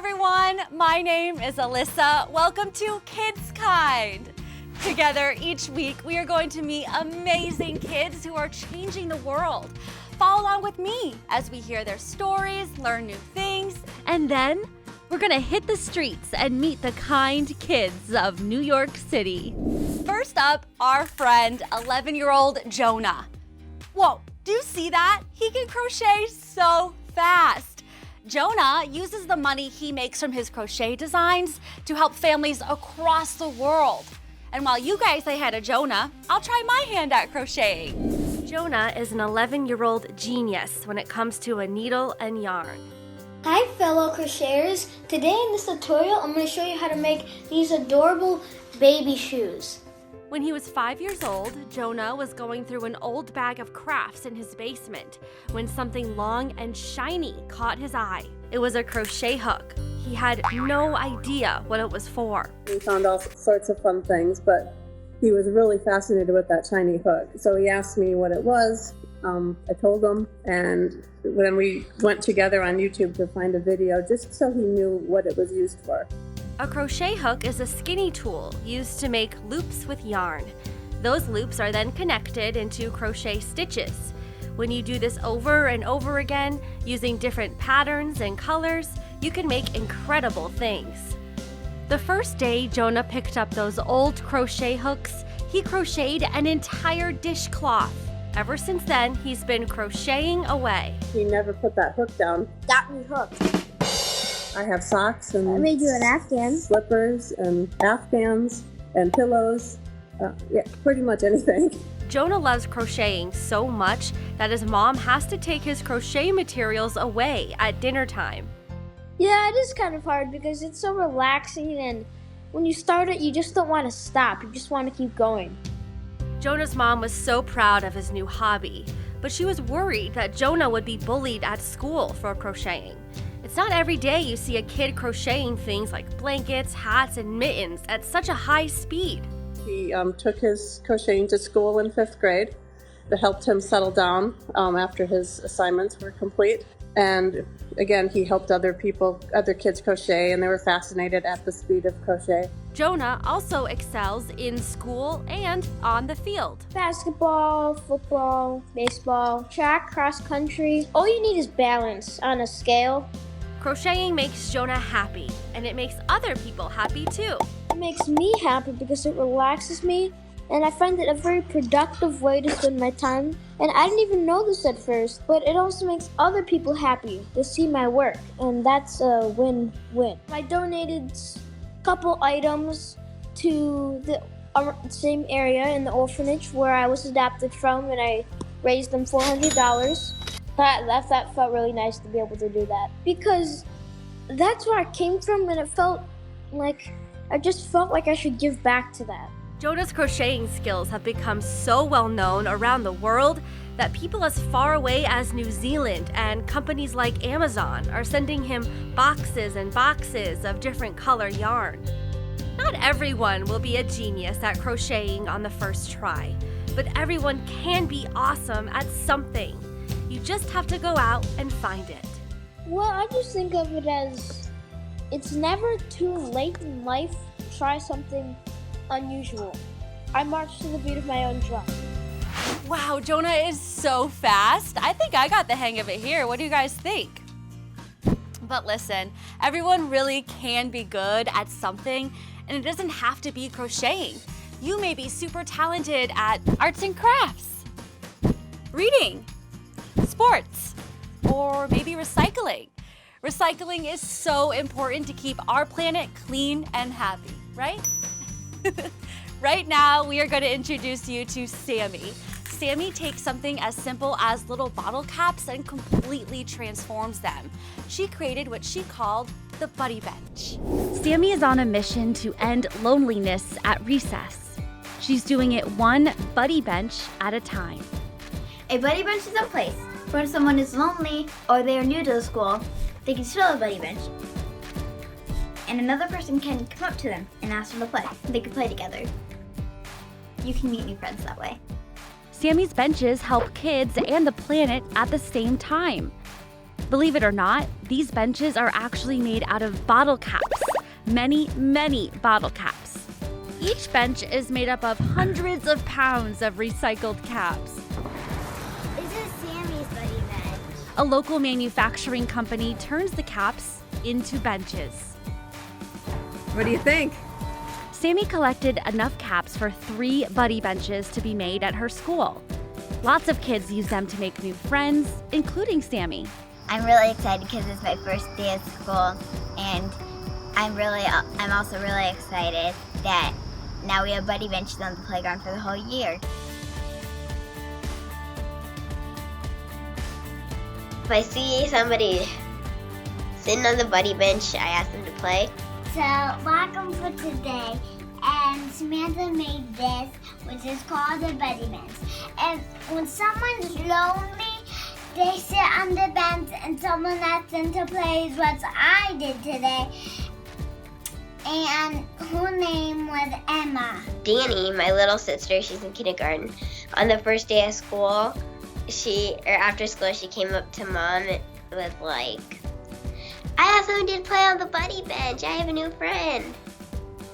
everyone, my name is Alyssa. Welcome to Kidskind. Together each week we are going to meet amazing kids who are changing the world. Follow along with me as we hear their stories, learn new things, and then we're gonna hit the streets and meet the kind kids of New York City. First up, our friend, 11-year-old Jonah. Whoa, do you see that? He can crochet so fast. Jonah uses the money he makes from his crochet designs to help families across the world. And while you guys say hi to Jonah, I'll try my hand at crocheting. Jonah is an 11-year-old genius when it comes to a needle and yarn. Hi fellow crocheters, today in this tutorial I'm going to show you how to make these adorable baby shoes. When he was 5 years old, Jonah was going through an old bag of crafts in his basement when something long and shiny caught his eye. It was a crochet hook. He had no idea what it was for. We found all sorts of fun things, but he was really fascinated with that shiny hook. So he asked me what it was. I told him, and then we went together on YouTube to find a video just so he knew what it was used for. A crochet hook is a skinny tool used to make loops with yarn. Those loops are then connected into crochet stitches. When you do this over and over again, using different patterns and colors, you can make incredible things. The first day Jonah picked up those old crochet hooks, he crocheted an entire dishcloth. Ever since then, he's been crocheting away. He never put that hook down. Got me hooked. I have socks and I made you an Afghan. slippers and Afghans and pillows. Pretty much anything. Jonah loves crocheting so much that his mom has to take his crochet materials away at dinner time. Yeah, it is kind of hard because it's so relaxing, and when you start it, you just don't want to stop. You just want to keep going. Jonah's mom was so proud of his new hobby, but she was worried that Jonah would be bullied at school for crocheting. It's not every day you see a kid crocheting things like blankets, hats, and mittens at such a high speed. He took his crocheting to school in 5th grade. That helped him settle down after his assignments were complete. And again, he helped other kids crochet, and they were fascinated at the speed of crochet. Jonah also excels in school and on the field. Basketball, football, baseball, track, cross country. All you need is balance on a scale. Crocheting makes Jonah happy, and it makes other people happy too. It makes me happy because it relaxes me, and I find it a very productive way to spend my time. And I didn't even know this at first, but it also makes other people happy to see my work, and that's a win-win. I donated a couple items to the same area in the orphanage where I was adopted from, and I raised them $400. That felt really nice to be able to do that, because that's where I came from, and I just felt like I should give back to that. Jonah's crocheting skills have become so well known around the world that people as far away as New Zealand and companies like Amazon are sending him boxes and boxes of different color yarn. Not everyone will be a genius at crocheting on the first try, but everyone can be awesome at something. You just have to go out and find it. Well, I just think of it as it's never too late in life to try something unusual. I march to the beat of my own drum. Wow, Jonah is so fast. I think I got the hang of it here. What do you guys think? But listen, everyone really can be good at something, and it doesn't have to be crocheting. You may be super talented at arts and crafts, reading, sports, or maybe recycling. Recycling is so important to keep our planet clean and happy, right? Right now, we are going to introduce you to Sammy. Sammy takes something as simple as little bottle caps and completely transforms them. She created what she called the Buddy Bench. Sammy is on a mission to end loneliness at recess. She's doing it one buddy bench at a time. A buddy bench is a place where someone is lonely or they are new to the school, they can fill a buddy bench. And another person can come up to them and ask them to play. They can play together. You can meet new friends that way. Sammy's benches help kids and the planet at the same time. Believe it or not, these benches are actually made out of bottle caps. Many, many bottle caps. Each bench is made up of hundreds of pounds of recycled caps. This is Sammy's buddy bench. A local manufacturing company turns the caps into benches. What do you think? Sammy collected enough caps for 3 buddy benches to be made at her school. Lots of kids use them to make new friends, including Sammy. I'm really excited because it's my first day of school, and I'm also really excited that now we have buddy benches on the playground for the whole year. If I see somebody sitting on the buddy bench, I ask them to play. So, welcome for today. And Samantha made this, which is called a buddy bench. And when someone's lonely, they sit on the bench and someone asks them to play is what I did today. And her name was Emma. Danny, my little sister, she's in kindergarten. On the first day of school, after school, she came up to Mom with like, I have someone to play on the buddy bench. I have a new friend.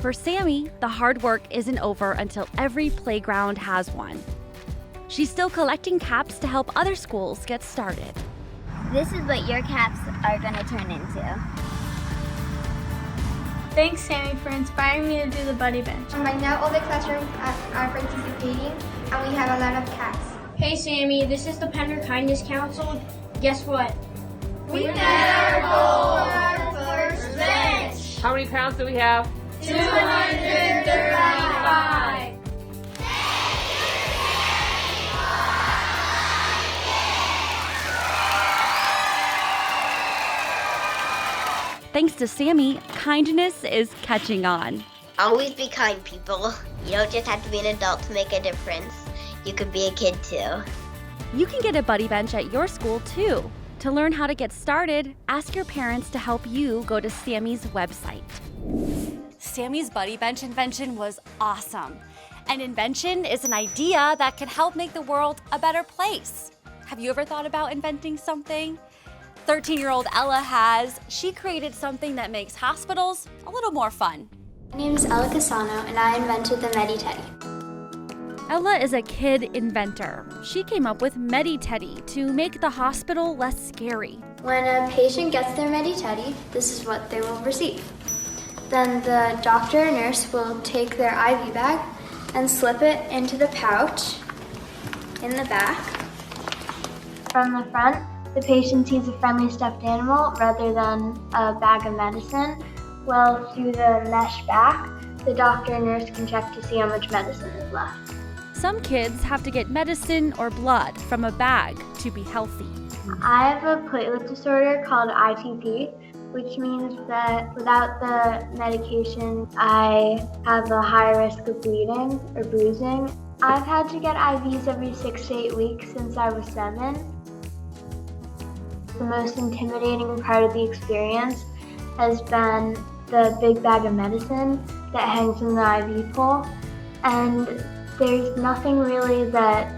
For Sammy, the hard work isn't over until every playground has one. She's still collecting caps to help other schools get started. This is what your caps are going to turn into. Thanks, Sammy, for inspiring me to do the buddy bench. Right now, all the classrooms are participating, and we have a lot of caps. Hey, Sammy, this is the Pender Kindness Council. Guess what? We met our goal, our first bench. How many pounds do we have? 235. Thanks to Sammy, kindness is catching on. Always be kind, people. You don't just have to be an adult to make a difference. You could be a kid too. You can get a buddy bench at your school too. To learn how to get started, ask your parents to help you go to Sammy's website. Sammy's buddy bench invention was awesome. An invention is an idea that can help make the world a better place. Have you ever thought about inventing something? 13-year-old Ella has. She created something that makes hospitals a little more fun. My name is Ella Casano, and I invented the Medi-Teddy. Ella is a kid inventor. She came up with Medi-Teddy to make the hospital less scary. When a patient gets their Medi-Teddy, this is what they will receive. Then the doctor or nurse will take their IV bag and slip it into the pouch in the back. From the front, the patient sees a friendly stuffed animal rather than a bag of medicine. Well, through the mesh back, the doctor and nurse can check to see how much medicine is left. Some kids have to get medicine or blood from a bag to be healthy. I have a platelet disorder called ITP, which means that without the medication, I have a high risk of bleeding or bruising. I've had to get IVs every 6 to 8 weeks since I was 7. The most intimidating part of the experience has been the big bag of medicine that hangs in the IV pole, and there's nothing really that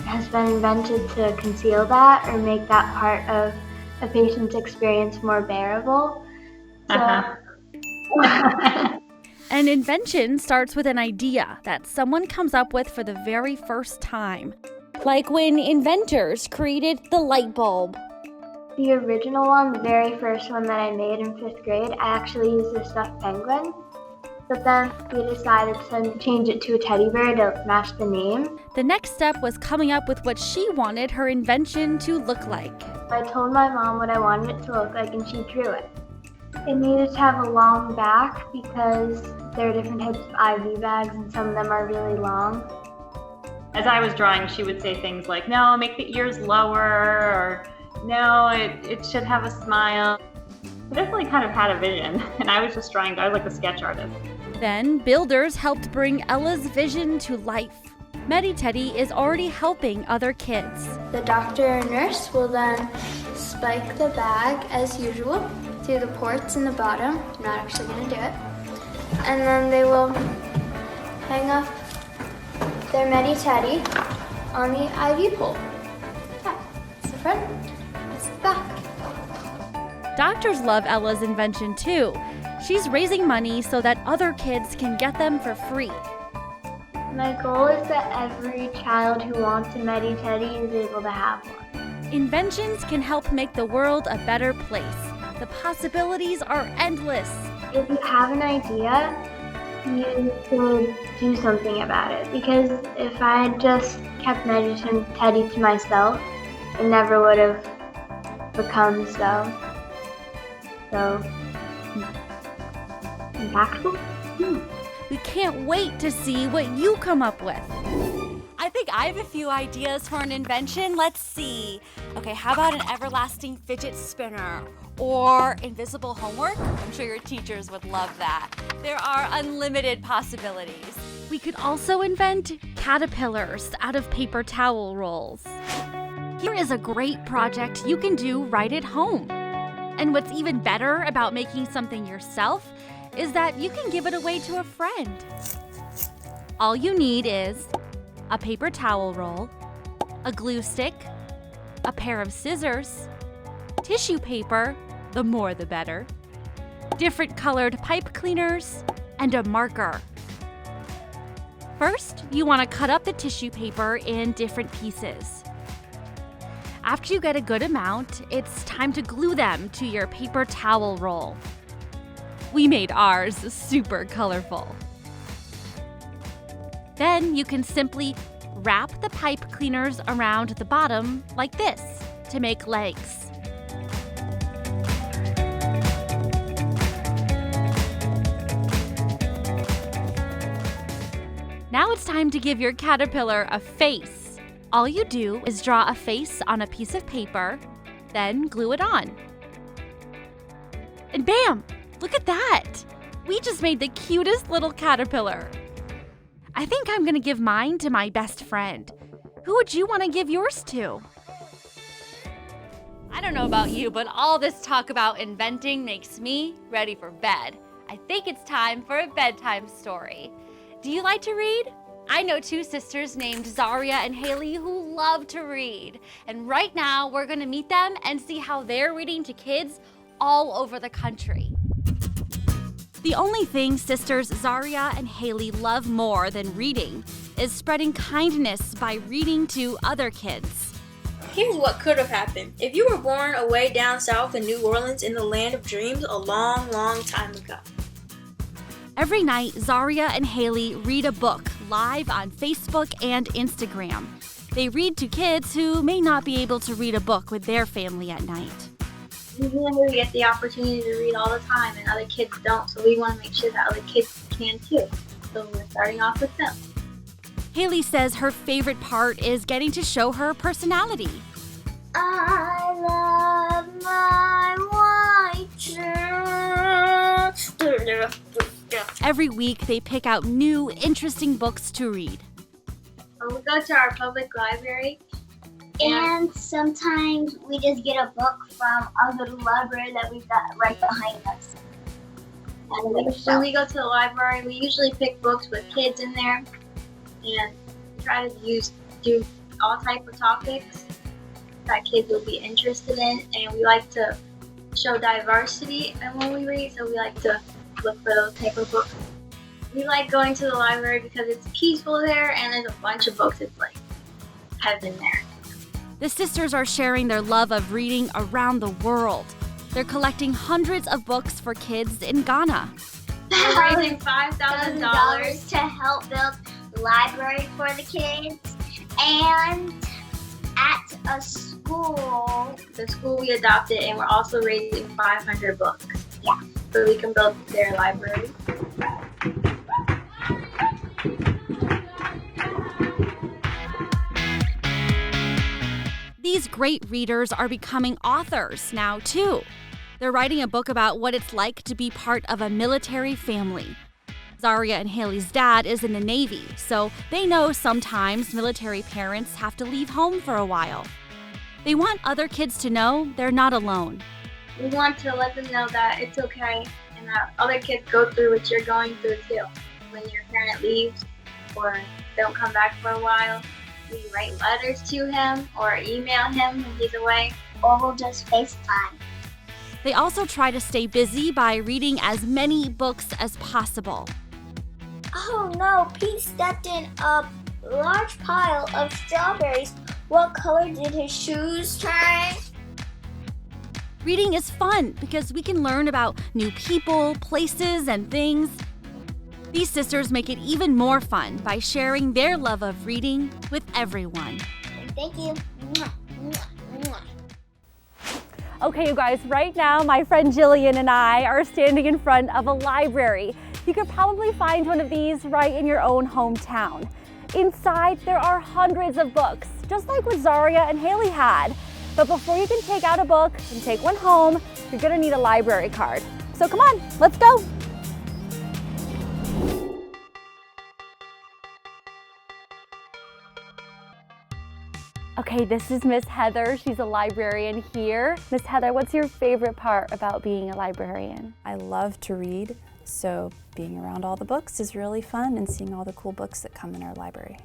has been invented to conceal that or make that part of a patient's experience more bearable. An invention starts with an idea that someone comes up with for the very first time. Like when inventors created the light bulb. The original one, the very first one that I made in 5th grade, I actually used a stuffed penguin. But then we decided to change it to a teddy bear to match the name. The next step was coming up with what she wanted her invention to look like. I told my mom what I wanted it to look like, and she drew it. It needed to have a long back because there are different types of IV bags and some of them are really long. As I was drawing, she would say things like, no, make the ears lower, or no, it should have a smile. I definitely kind of had a vision, and I was just drawing, I was like a sketch artist. Then builders helped bring Ella's vision to life. Medi-Teddy is already helping other kids. The doctor or nurse will then spike the bag as usual through the ports in the bottom. I'm not actually going to do it. And then they will hang up their Medi-Teddy on the IV pole. Yeah, that's the front, that's the back. Doctors love Ella's invention too. She's raising money so that other kids can get them for free. My goal is that every child who wants a Medi Teddy is able to have one. Inventions can help make the world a better place. The possibilities are endless. If you have an idea, you should do something about it. Because if I had just kept Medi Teddy to myself, it never would have become so impactful. We can't wait to see what you come up with. I think I have a few ideas for an invention. Let's see. Okay, how about an everlasting fidget spinner or invisible homework? I'm sure your teachers would love that. There are unlimited possibilities. We could also invent caterpillars out of paper towel rolls. Here is a great project you can do right at home. And what's even better about making something yourself is that you can give it away to a friend. All you need is a paper towel roll, a glue stick, a pair of scissors, tissue paper, the more the better, different colored pipe cleaners, and a marker. First, you want to cut up the tissue paper in different pieces. After you get a good amount, it's time to glue them to your paper towel roll. We made ours super colorful. Then you can simply wrap the pipe cleaners around the bottom like this to make legs. Now it's time to give your caterpillar a face. All you do is draw a face on a piece of paper, then glue it on. And bam! Look at that! We just made the cutest little caterpillar. I think I'm gonna give mine to my best friend. Who would you want to give yours to? I don't know about you, but all this talk about inventing makes me ready for bed. I think it's time for a bedtime story. Do you like to read? I know two sisters named Zaria and Haley who love to read. And right now, we're gonna meet them and see how they're reading to kids all over the country. The only thing sisters Zaria and Haley love more than reading is spreading kindness by reading to other kids. Here's what could have happened if you were born away down south in New Orleans in the land of dreams a long, long time ago. Every night, Zaria and Haley read a book live on Facebook and Instagram. They read to kids who may not be able to read a book with their family at night. We get the opportunity to read all the time and other kids don't, so we want to make sure that other kids can too. So we're starting off with them. Haley says her favorite part is getting to show her personality. I love my white shirt. Every week, they pick out new, interesting books to read. We go to our public library. And sometimes we just get a book from our little library that we've got right behind us. And when we go to the library, we usually pick books with kids in there and try to do all type of topics that kids will be interested in. And we like to show diversity when we read, so we like to look for those type of books. We like going to the library because it's peaceful there and there's a bunch of books. It's like heaven there. The sisters are sharing their love of reading around the world. They're collecting hundreds of books for kids in Ghana. We're raising $5,000 to help build a library for the kids. And at a school, the school we adopted, and we're also raising 500 books. Yeah. So we can build their library. These great readers are becoming authors now, too. They're writing a book about what it's like to be part of a military family. Zaria and Haley's dad is in the Navy, so they know sometimes military parents have to leave home for a while. They want other kids to know they're not alone. We want to let them know that it's okay and that other kids go through what you're going through too. When your parent leaves or don't come back for a while, we write letters to him or email him when he's away. or we'll just FaceTime. They also try to stay busy by reading as many books as possible. Oh no, Pete stepped in a large pile of strawberries. What color did his shoes turn? Reading is fun because we can learn about new people, places, and things. These sisters make it even more fun by sharing their love of reading with everyone. Thank you. Okay, you guys, right now my friend Jillian and I are standing in front of a library. You could probably find one of these right in your own hometown. Inside, there are hundreds of books, just like what Zaria and Haley had. But before you can take out a book and take one home, you're gonna need a library card. So come on, let's go. Okay, this is Miss Heather. She's a librarian here. Miss Heather, what's your favorite part about being a librarian? I love to read, so being around all the books is really fun and seeing all the cool books that come in our library.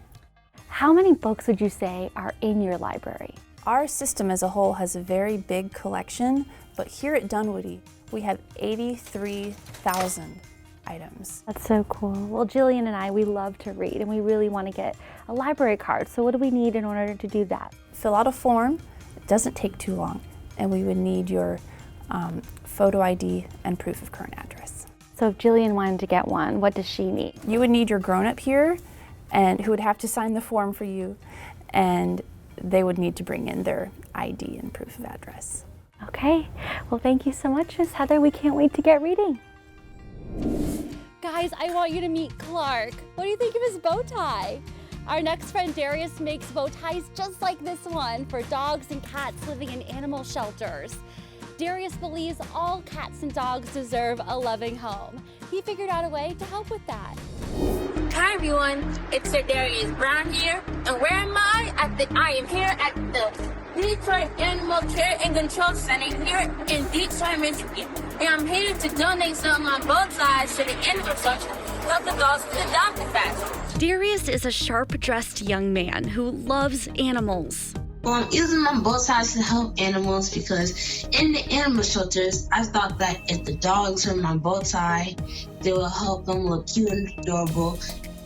How many books would you say are in your library? Our system as a whole has a very big collection, but here at Dunwoody, we have 83,000 items. That's so cool. Well, Jillian and I, we love to read and we really want to get a library card. So what do we need in order to do that? Fill out a form. It doesn't take too long, and we would need your photo ID and proof of current address. So if Jillian wanted to get one, what does she need? You would need your grown-up here, and who would have to sign the form for you, and they would need to bring in their ID and proof of address. Okay, well thank you so much, Miss Heather. We can't wait to get reading. Guys, I want you to meet Clark. What do you think of his bow tie? Our next friend Darius makes bow ties just like this one for dogs and cats living in animal shelters. Darius believes all cats and dogs deserve a loving home. He figured out a way to help with that. Hi everyone, it's Sir Darius Brown here, and where am I? I am here at the Detroit Animal Care and Control Center here in Detroit, Michigan. And I'm here to donate some of my bow ties to the animal shelter to help the dogs to adopt faster. Darius is a sharp-dressed young man who loves animals. Well, I'm using my bow ties to help animals because in the animal shelters, I thought that if the dogs heard my bow tie, they will help them look cute and adorable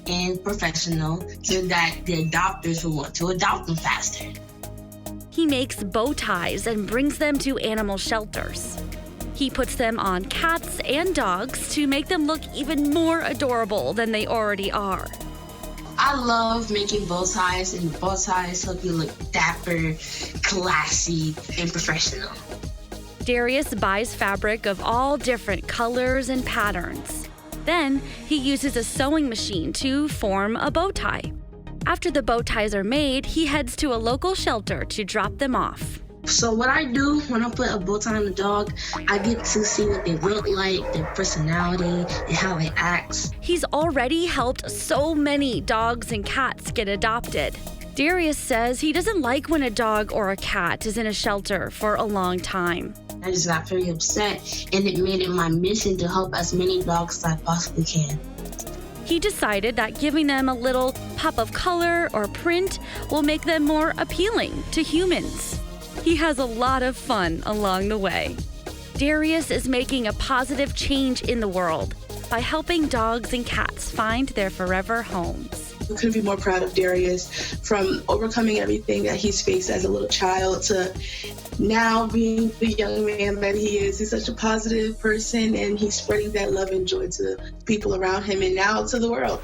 and professional so that the adopters will want to adopt them faster. He makes bow ties and brings them to animal shelters. He puts them on cats and dogs to make them look even more adorable than they already are. I love making bow ties, and bow ties help you look dapper, classy, and professional. Darius buys fabric of all different colors and patterns. Then he uses a sewing machine to form a bow tie. After the bow ties are made, he heads to a local shelter to drop them off. So what I do when I put a bow tie on a dog, I get to see what they look like, their personality, and how they act. He's already helped so many dogs and cats get adopted. Darius says he doesn't like when a dog or a cat is in a shelter for a long time. I just got very upset, and it made it my mission to help as many dogs as I possibly can. He decided that giving them a little pop of color or print will make them more appealing to humans. He has a lot of fun along the way. Darius is making a positive change in the world by helping dogs and cats find their forever homes. I couldn't be more proud of Darius, from overcoming everything that he's faced as a little child to now being the young man that he is. He's such a positive person, and he's spreading that love and joy to people around him and now to the world.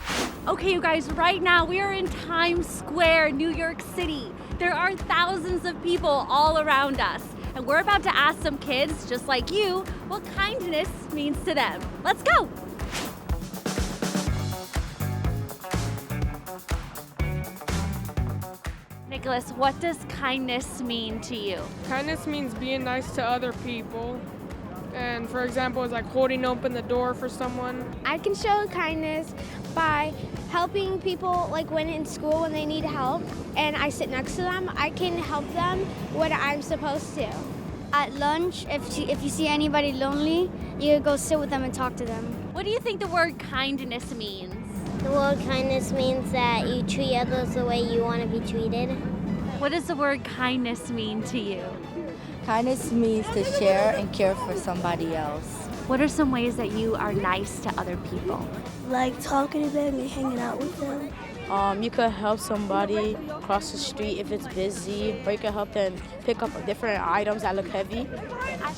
Okay, you guys, right now we are in Times Square, New York City. There are thousands of people all around us, and we're about to ask some kids, just like you, what kindness means to them. Let's go! Nicholas, what does kindness mean to you? Kindness means being nice to other people. And for example, it's like holding open the door for someone. I can show kindness by helping people, like when in school when they need help and I sit next to them, I can help them what I'm supposed to. At lunch, if you see anybody lonely, you go sit with them and talk to them. What do you think the word kindness means? The word kindness means that you treat others the way you want to be treated. What does the word kindness mean to you? Kindness means to share and care for somebody else. What are some ways that you are nice to other people? Like talking to them and hanging out with them. You could help somebody cross the street if it's busy, or you could help them pick up different items that look heavy.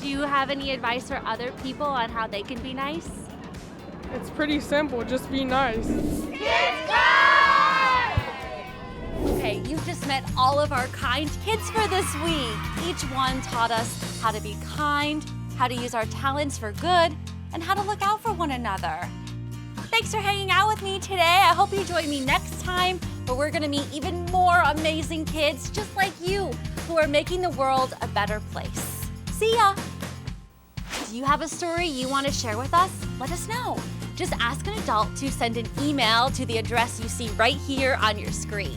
Do you have any advice for other people on how they can be nice? It's pretty simple, just be nice. Okay, you've just met all of our kind kids for this week. Each one taught us how to be kind, how to use our talents for good, and how to look out for one another. Thanks for hanging out with me today. I hope you join me next time, where we're gonna meet even more amazing kids just like you, who are making the world a better place. See ya! Do you have a story you want to share with us? Let us know. Just ask an adult to send an email to the address you see right here on your screen.